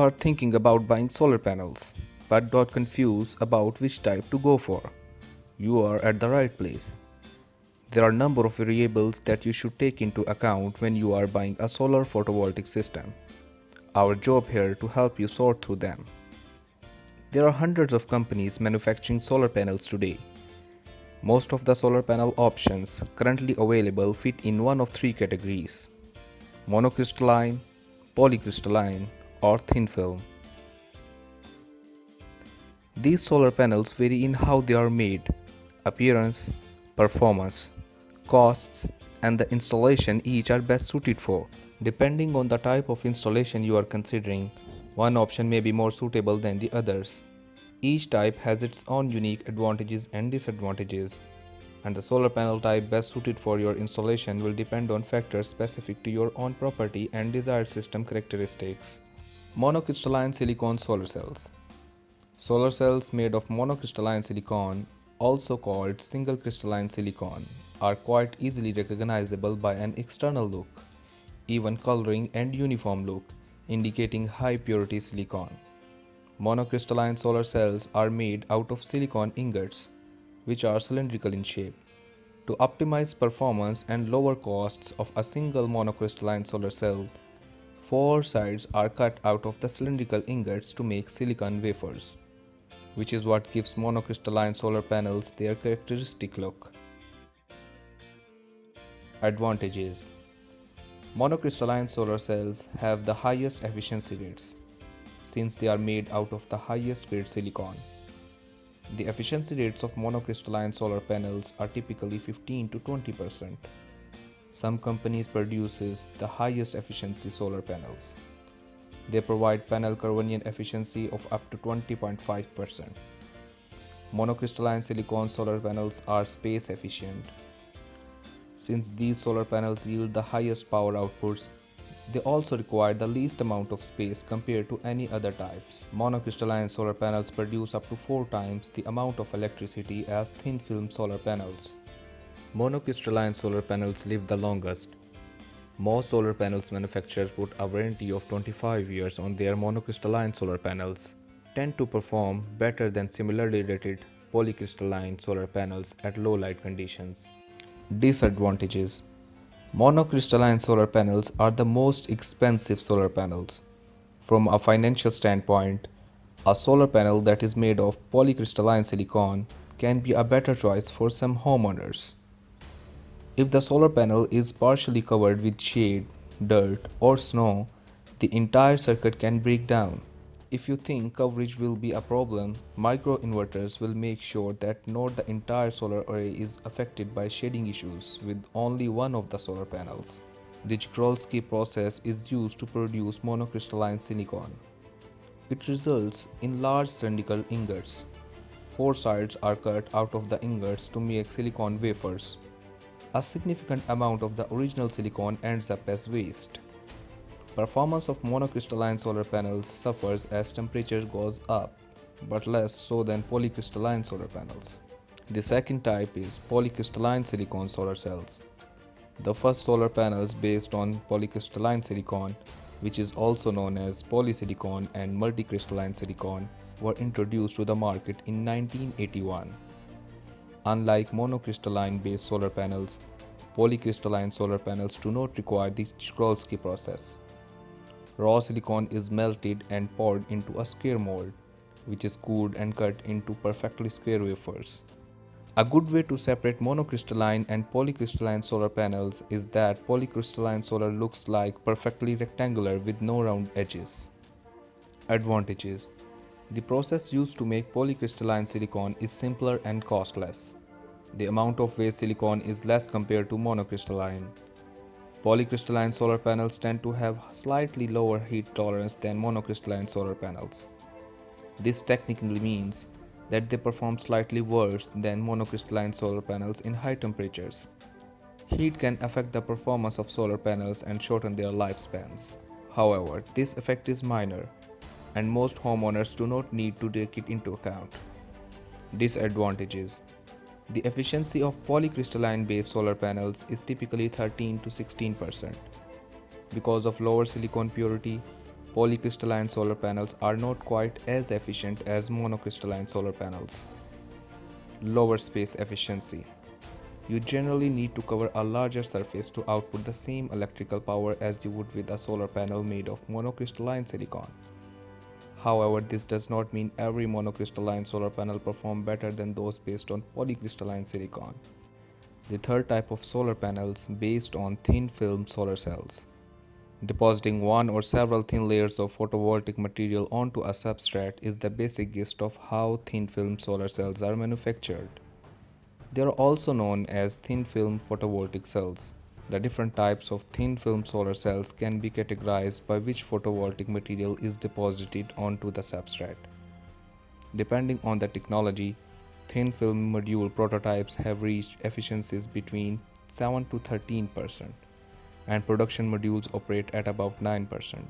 are thinking about buying solar panels, but got confused about which type to go for, you are at the right place. There are a number of variables that you should take into account when you are buying a solar photovoltaic system. Our job here to help you sort through them. There are hundreds of companies manufacturing solar panels today. Most of the solar panel options currently available fit in one of three categories: monocrystalline, polycrystalline, or thin film. These solar panels vary in how they are made, appearance, performance, costs, and the installation each are best suited for. Depending on the type of installation you are considering, one option may be more suitable than the others. Each type has its own unique advantages and disadvantages, and the solar panel type best suited for your installation will depend on factors specific to your own property and desired system characteristics. Monocrystalline silicon solar cells. Solar cells made of monocrystalline silicon, also called single crystalline silicon, are quite easily recognizable by an external look, even coloring and uniform look, indicating high purity silicon. Monocrystalline solar cells are made out of silicon ingots, which are cylindrical in shape. To optimize performance and lower costs of a single monocrystalline solar cell, four sides are cut out of the cylindrical ingots to make silicon wafers, which is what gives monocrystalline solar panels their characteristic look. Advantages: monocrystalline solar cells have the highest efficiency rates, since they are made out of the highest grade silicon. The efficiency rates of monocrystalline solar panels are typically 15 to 20%. Some companies produces the highest efficiency solar panels. They provide panel conversion efficiency of up to 20.5%. Monocrystalline silicon solar panels are space efficient. Since these solar panels yield the highest power outputs, they also require the least amount of space compared to any other types. Monocrystalline solar panels produce up to 4 times the amount of electricity as thin film solar panels. Monocrystalline solar panels live the longest. Most solar panels manufacturers put a warranty of 25 years on their monocrystalline solar panels, tend to perform better than similarly rated polycrystalline solar panels at low light conditions. Disadvantages: monocrystalline solar panels are the most expensive solar panels. From a financial standpoint, a solar panel that is made of polycrystalline silicon can be a better choice for some homeowners. If the solar panel is partially covered with shade, dirt, or snow, the entire circuit can break down. If you think coverage will be a problem, microinverters will make sure that not the entire solar array is affected by shading issues with only one of the solar panels. The Jagrodsky process is used to produce monocrystalline silicon. It results in large cylindrical ingots. Four sides are cut out of the ingots to make silicon wafers. A significant amount of the original silicon ends up as waste. Performance of monocrystalline solar panels suffers as temperature goes up, but less so than polycrystalline solar panels. The second type is polycrystalline silicon solar cells. The first solar panels based on polycrystalline silicon, which is also known as polysilicon and multicrystalline silicon, were introduced to the market in 1981. Unlike monocrystalline based solar panels, polycrystalline solar panels do not require the Jagrodsky process. Raw silicon is melted and poured into a square mold, which is cooled and cut into perfectly square wafers. A good way to separate monocrystalline and polycrystalline solar panels is that polycrystalline solar looks like perfectly rectangular with no round edges. Advantages: the process used to make polycrystalline silicon is simpler and costless. The amount of waste silicon is less compared to monocrystalline. Polycrystalline solar panels tend to have slightly lower heat tolerance than monocrystalline solar panels. This technically means that they perform slightly worse than monocrystalline solar panels in high temperatures. Heat can affect the performance of solar panels and shorten their lifespans. However, this effect is minor, and most homeowners do not need to take it into account. Disadvantages: the efficiency of polycrystalline based solar panels is typically 13 to 16%. Because of lower silicon purity, Polycrystalline solar panels are not quite as efficient as monocrystalline solar panels. Lower space efficiency. You generally need to cover a larger surface to output the same electrical power as you would with a solar panel made of monocrystalline silicon. However, this does not mean every monocrystalline solar panel performs better than those based on polycrystalline silicon. The third type of solar panels based on thin film solar cells. Depositing one or several thin layers of photovoltaic material onto a substrate is the basic gist of how thin film solar cells are manufactured. They are also known as thin film photovoltaic cells. The different types of thin film solar cells can be categorized by which photovoltaic material is deposited onto the substrate. Depending on the technology, thin film module prototypes have reached efficiencies between 7 to 13%, and production modules operate at about 9%.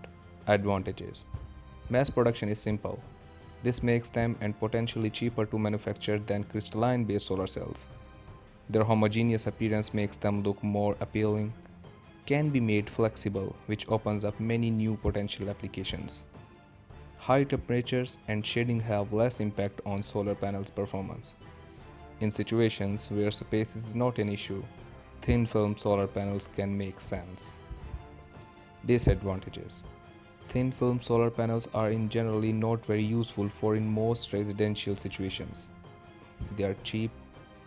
Advantages: mass production is simple. This makes them and potentially cheaper to manufacture than crystalline-based solar cells. Their homogeneous appearance makes them look more appealing, can be made flexible, which opens up many new potential applications. High temperatures and shading have less impact on solar panels' performance. In situations where space is not an issue, thin film solar panels can make sense. Disadvantages: thin film solar panels are in generally not very useful for in most residential situations. They are cheap,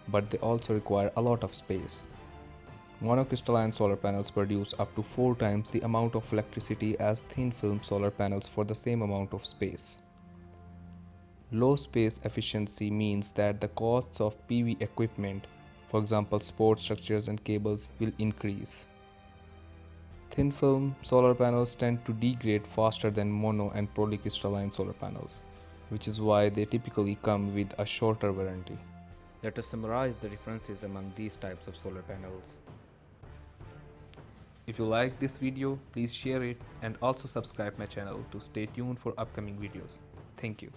but they also require a lot of space. Monocrystalline solar panels produce up to 4 times the amount of electricity as thin film solar panels for the same amount of space. Low space efficiency means that the costs of PV equipment, for example support structures and cables, will increase. Thin film solar panels tend to degrade faster than mono and polycrystalline solar panels, which is why they typically come with a shorter warranty. Let us summarize the differences among these types of solar panels. If you like this video, please share it and also subscribe my channel to stay tuned for upcoming videos. Thank you.